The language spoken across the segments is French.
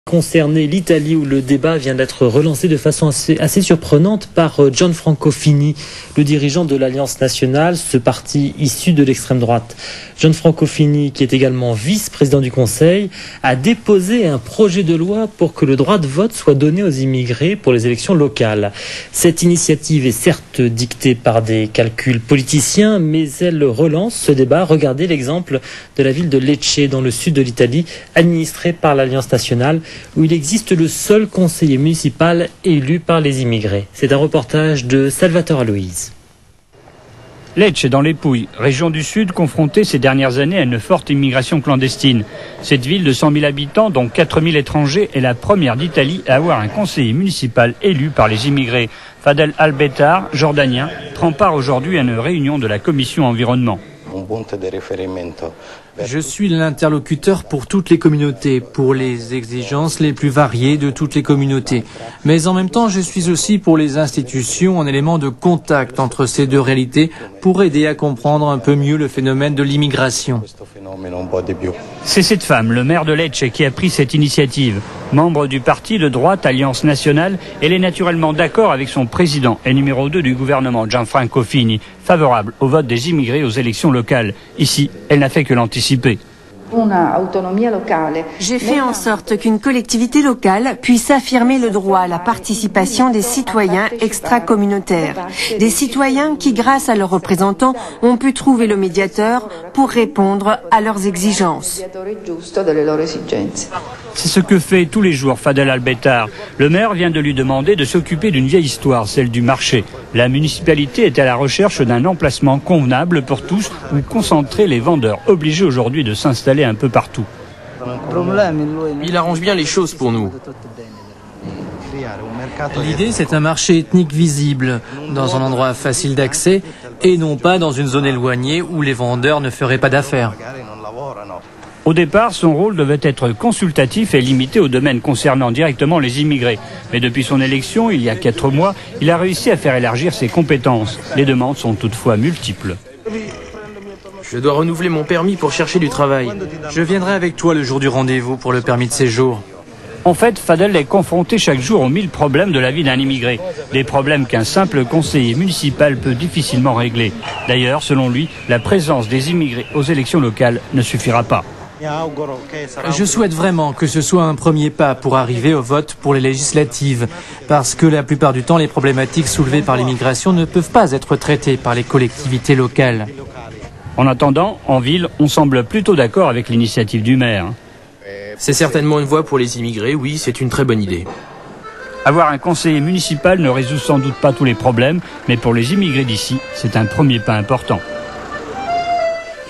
Concerner l'Italie où le débat vient d'être relancé de façon assez surprenante par Gianfranco Fini, le dirigeant de l'Alliance nationale, ce parti issu de l'extrême droite. Gianfranco Fini, qui est également vice-président du Conseil, a déposé un projet de loi pour que le droit de vote soit donné aux immigrés pour les élections locales. Cette initiative est certes dictée par des calculs politiciens, mais elle relance ce débat. Regardez l'exemple de la ville de Lecce, dans le sud de l'Italie, administrée par l'Alliance nationale, où il existe le seul conseiller municipal élu par les immigrés. C'est un reportage de Salvatore Aloïse. Lecce, dans les Pouilles, région du Sud, confrontée ces dernières années à une forte immigration clandestine. Cette ville de 100 000 habitants, dont 4 000 étrangers, est la première d'Italie à avoir un conseiller municipal élu par les immigrés. Fadel Albetar, jordanien, prend part aujourd'hui à une réunion de la commission environnement. Je suis l'interlocuteur pour toutes les communautés, pour les exigences les plus variées de toutes les communautés. Mais en même temps, je suis aussi pour les institutions en élément de contact entre ces deux réalités pour aider à comprendre un peu mieux le phénomène de l'immigration. C'est cette femme, le maire de Lecce, qui a pris cette initiative. Membre du parti de droite Alliance nationale, elle est naturellement d'accord avec son président et numéro 2 du gouvernement, Gianfranco Fini, favorable au vote des immigrés aux élections locales. Ici, elle n'a fait que l'anticiper. J'ai fait en sorte qu'une collectivité locale puisse affirmer le droit à la participation des citoyens extra-communautaires. Des citoyens qui, grâce à leurs représentants, ont pu trouver le médiateur pour répondre à leurs exigences. C'est ce que fait tous les jours Fadel Albetar. Le maire vient de lui demander de s'occuper d'une vieille histoire, celle du marché. La municipalité est à la recherche d'un emplacement convenable pour tous où concentrer les vendeurs, obligés aujourd'hui de s'installer un peu partout. Il arrange bien les choses pour nous. L'idée, c'est un marché ethnique visible, dans un endroit facile d'accès, et non pas dans une zone éloignée où les vendeurs ne feraient pas d'affaires. Au départ, son rôle devait être consultatif et limité aux domaines concernant directement les immigrés. Mais depuis son élection, il y a 4 mois, il a réussi à faire élargir ses compétences. Les demandes sont toutefois multiples. Je dois renouveler mon permis pour chercher du travail. Je viendrai avec toi le jour du rendez-vous pour le permis de séjour. En fait, Fadel est confronté chaque jour aux 1000 problèmes de la vie d'un immigré. Des problèmes qu'un simple conseiller municipal peut difficilement régler. D'ailleurs, selon lui, la présence des immigrés aux élections locales ne suffira pas. Je souhaite vraiment que ce soit un premier pas pour arriver au vote pour les législatives, parce que la plupart du temps, les problématiques soulevées par l'immigration ne peuvent pas être traitées par les collectivités locales. En attendant, en ville, on semble plutôt d'accord avec l'initiative du maire. C'est certainement une voie pour les immigrés, oui, c'est une très bonne idée. Avoir un conseiller municipal ne résout sans doute pas tous les problèmes, mais pour les immigrés d'ici, c'est un premier pas important.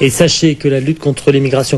Et sachez que la lutte contre l'immigration